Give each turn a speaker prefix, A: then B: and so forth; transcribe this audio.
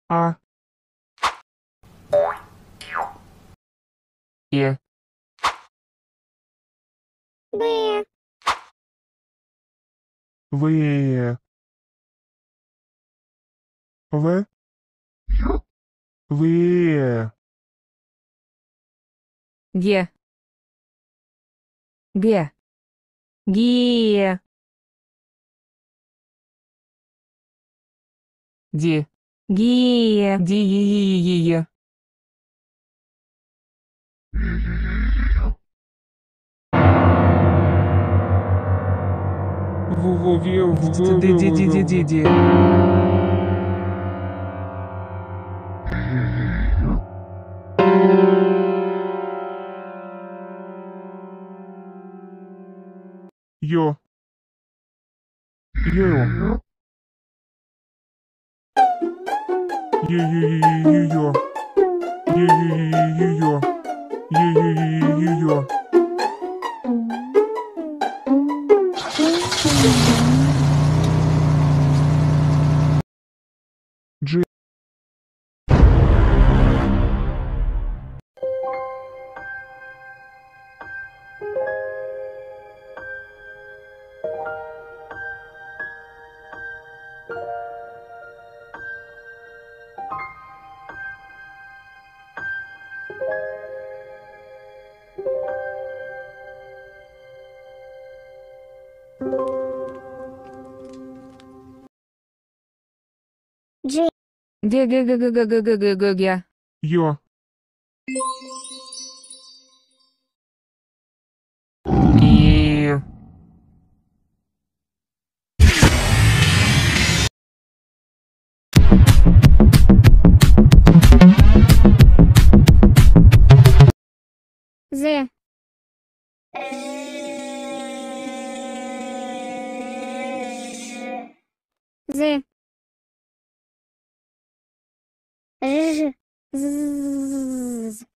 A: А, Е,
B: Б,
A: В, В, В,
C: Ге. Ге. Ге.
A: Ди,
C: Ге.
A: Ди, Ди, Йо, Йо, Йо, Йо, Джи,
B: Дж,
C: Ге. Ге. Ге. Ге. Ге. Ге. Ге. Ге. Ге. Ге.
A: Йо, И,
B: З, З, Ж, З.